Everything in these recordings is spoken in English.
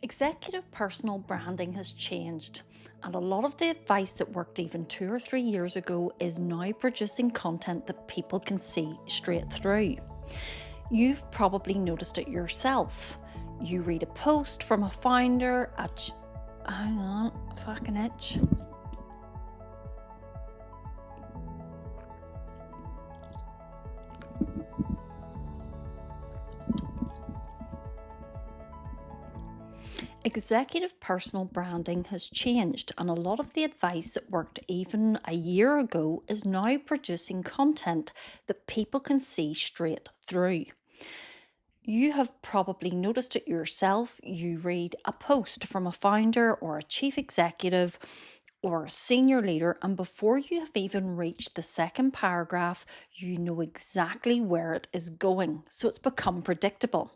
Executive personal branding has changed, and a lot of the advice that worked even 2 or 3 years ago is now producing content that people can see straight through. You've probably noticed it yourself. You read a post from a founder at. Hang on, fucking itch. Executive personal branding has changed, and a lot of the advice that worked even a year ago is now producing content that people can see straight through. You have probably noticed it yourself. You read a post from a founder or a chief executive or a senior leader, and before you have even reached the second paragraph, you know exactly where it is going. So it's become predictable.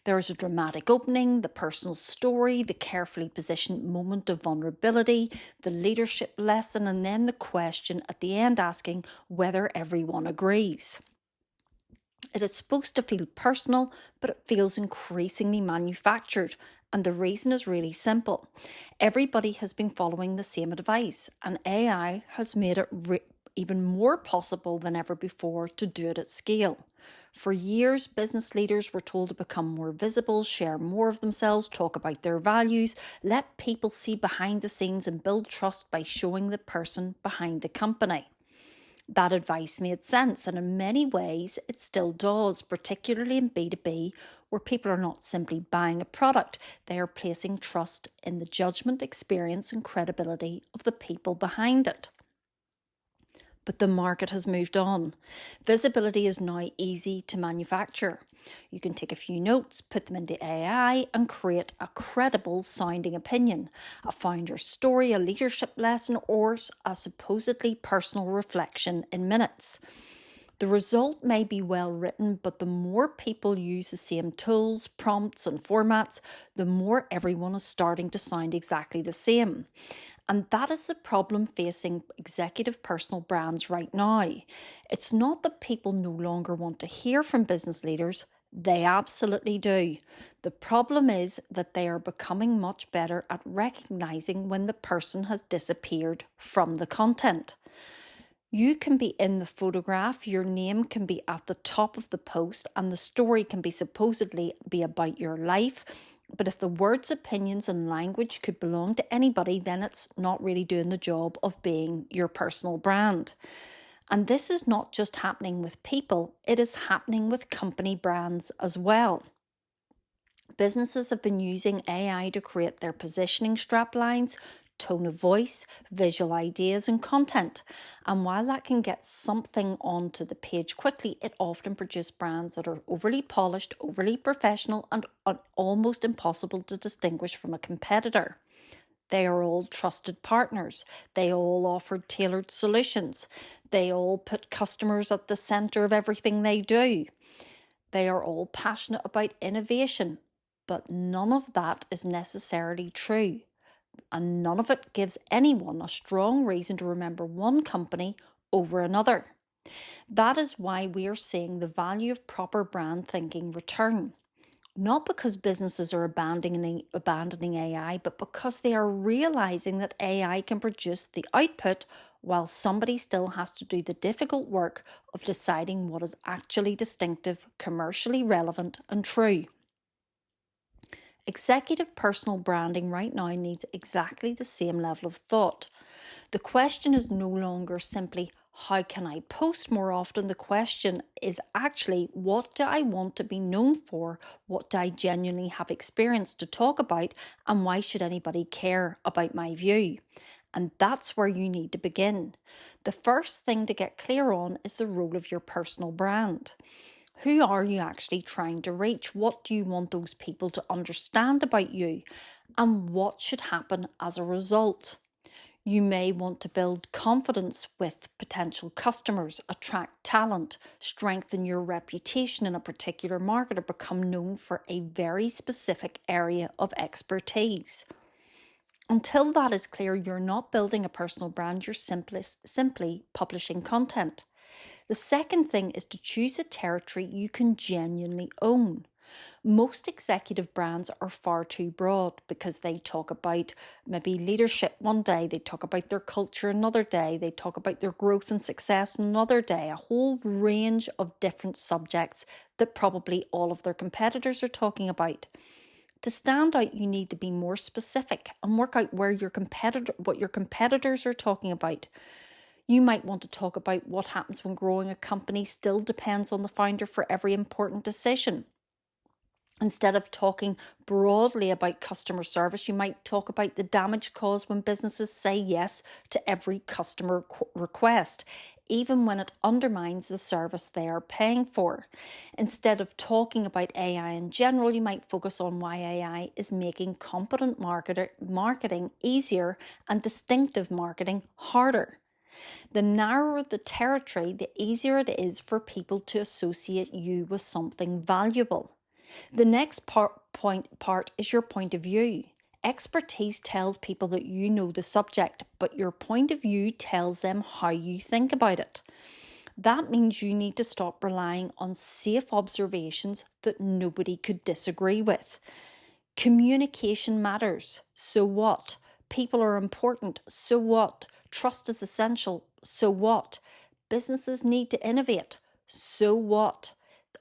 There's a dramatic opening, the personal story, the carefully positioned moment of vulnerability, the leadership lesson, and then the question at the end asking whether everyone agrees. It is supposed to feel personal, but it feels increasingly manufactured. And the reason is really simple. Everybody has been following the same advice, and AI has made it even more possible than ever before to do it at scale. For years, business leaders were told to become more visible, share more of themselves, talk about their values, let people see behind the scenes and build trust by showing the person behind the company. That advice made sense, and in many ways it still does, particularly in B2B, where people are not simply buying a product, they are placing trust in the judgment, experience, and credibility of the people behind it. But the market has moved on. Visibility is now easy to manufacture. You can take a few notes, put them into AI, and create a credible sounding opinion, a founder's story, a leadership lesson, or a supposedly personal reflection in minutes. The result may be well written, but the more people use the same tools, prompts, and formats, the more everyone is starting to sound exactly the same. And that is the problem facing executive personal brands right now. It's not that people no longer want to hear from business leaders, they absolutely do. The problem is that they are becoming much better at recognizing when the person has disappeared from the content. You can be in the photograph, your name can be at the top of the post, and the story can be supposedly be about your life. But if the words, opinions, and language could belong to anybody, then it's not really doing the job of being your personal brand. And this is not just happening with people, it is happening with company brands as well. Businesses have been using AI to create their positioning straplines, tone of voice, visual ideas, and content. And while that can get something onto the page quickly, it often produces brands that are overly polished, overly professional, and almost impossible to distinguish from a competitor. They are all trusted partners. They all offer tailored solutions. They all put customers at the centre of everything they do. They are all passionate about innovation, but none of that is necessarily true. And none of it gives anyone a strong reason to remember one company over another. That is why we are seeing the value of proper brand thinking return. Not because businesses are abandoning AI, but because they are realizing that AI can produce the output while somebody still has to do the difficult work of deciding what is actually distinctive, commercially relevant, and true. Executive personal branding right now needs exactly the same level of thought. The question is no longer simply, how can I post more often? The question is actually, what do I want to be known for? What do I genuinely have experience to talk about? And why should anybody care about my view? And that's where you need to begin. The first thing to get clear on is the role of your personal brand. Who are you actually trying to reach? What do you want those people to understand about you? And what should happen as a result? You may want to build confidence with potential customers, attract talent, strengthen your reputation in a particular market, or become known for a very specific area of expertise. Until that is clear, you're not building a personal brand, you're simply publishing content. The second thing is to choose a territory you can genuinely own. Most executive brands are far too broad because they talk about maybe leadership one day, they talk about their culture another day, they talk about their growth and success another day, a whole range of different subjects that probably all of their competitors are talking about. To stand out, you need to be more specific and work out what your competitors are talking about. You might want to talk about what happens when growing a company still depends on the founder for every important decision. Instead of talking broadly about customer service, you might talk about the damage caused when businesses say yes to every customer request, even when it undermines the service they are paying for. Instead of talking about AI in general, you might focus on why AI is making competent marketing easier and distinctive marketing harder. The narrower the territory, the easier it is for people to associate you with something valuable. The next part is your point of view. Expertise tells people that you know the subject, but your point of view tells them how you think about it. That means you need to stop relying on safe observations that nobody could disagree with. Communication matters. So what? People are important. So what? Trust is essential. So what? Businesses need to innovate. So what?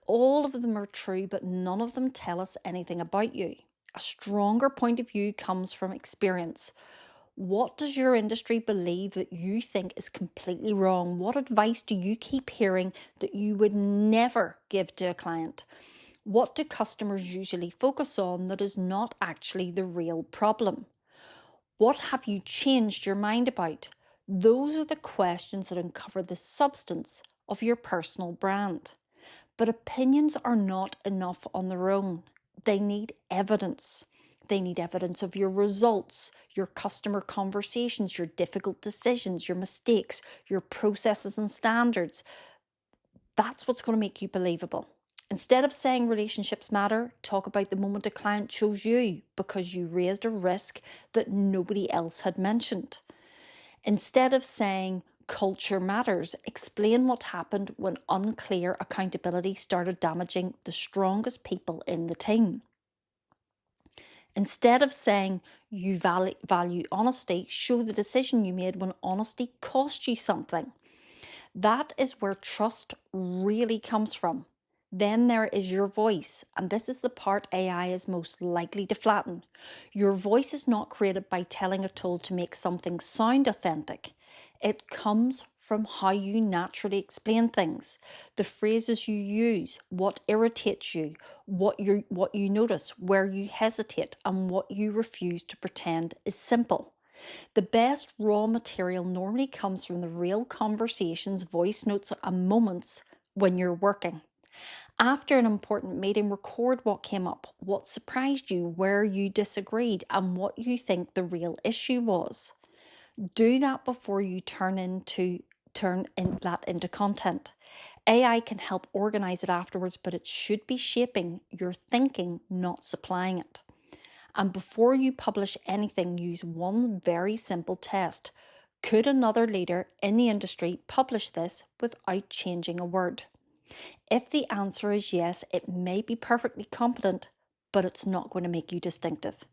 All of them are true, but none of them tell us anything about you. A stronger point of view comes from experience. What does your industry believe that you think is completely wrong? What advice do you keep hearing that you would never give to a client? What do customers usually focus on that is not actually the real problem? What have you changed your mind about? Those are the questions that uncover the substance of your personal brand. But opinions are not enough on their own. They need evidence. They need evidence of your results, your customer conversations, your difficult decisions, your mistakes, your processes and standards. That's what's going to make you believable. Instead of saying relationships matter, talk about the moment a client chose you because you raised a risk that nobody else had mentioned. Instead of saying culture matters, explain what happened when unclear accountability started damaging the strongest people in the team. Instead of saying you value honesty, show the decision you made when honesty cost you something. That is where trust really comes from. Then there is your voice, and this is the part AI is most likely to flatten. Your voice is not created by telling a tool to make something sound authentic. It comes from how you naturally explain things, the phrases you use, what irritates you, what you notice, where you hesitate, and what you refuse to pretend is simple. The best raw material normally comes from the real conversations, voice notes, and moments when you're working. After an important meeting, record what came up, what surprised you, where you disagreed, and what you think the real issue was. Do that before you turn that into content. AI can help organize it afterwards, but it should be shaping your thinking, not supplying it. And before you publish anything, use one very simple test. Could another leader in the industry publish this without changing a word? If the answer is yes, it may be perfectly competent, but it's not going to make you distinctive.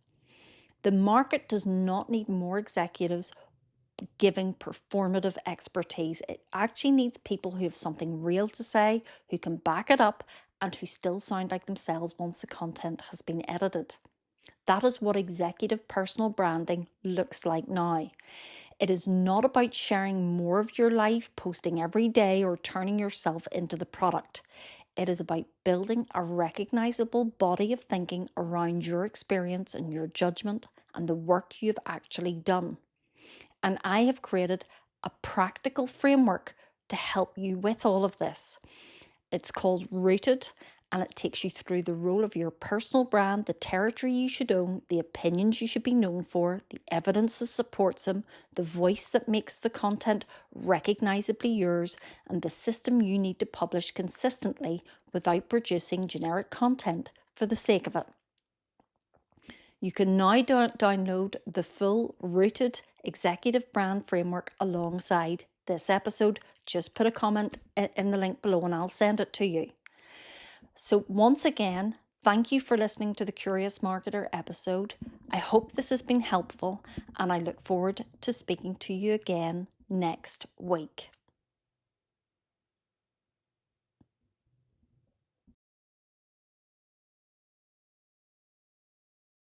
The market does not need more executives giving performative expertise. It actually needs people who have something real to say, who can back it up, and who still sound like themselves once the content has been edited. That is what executive personal branding looks like now. It is not about sharing more of your life, posting every day, or turning yourself into the product. It is about building a recognizable body of thinking around your experience and your judgment and the work you've actually done. And I have created a practical framework to help you with all of this. It's called Rooted, and it takes you through the role of your personal brand, the territory you should own, the opinions you should be known for, the evidence that supports them, the voice that makes the content recognizably yours, and the system you need to publish consistently without producing generic content for the sake of it. You can now download the full Rooted Executive Brand Framework alongside this episode. Just put a comment in the link below and I'll send it to you. So once again, Thank you for listening to the Curious Marketer episode. I hope this has been helpful, and I look forward to speaking to you again next week.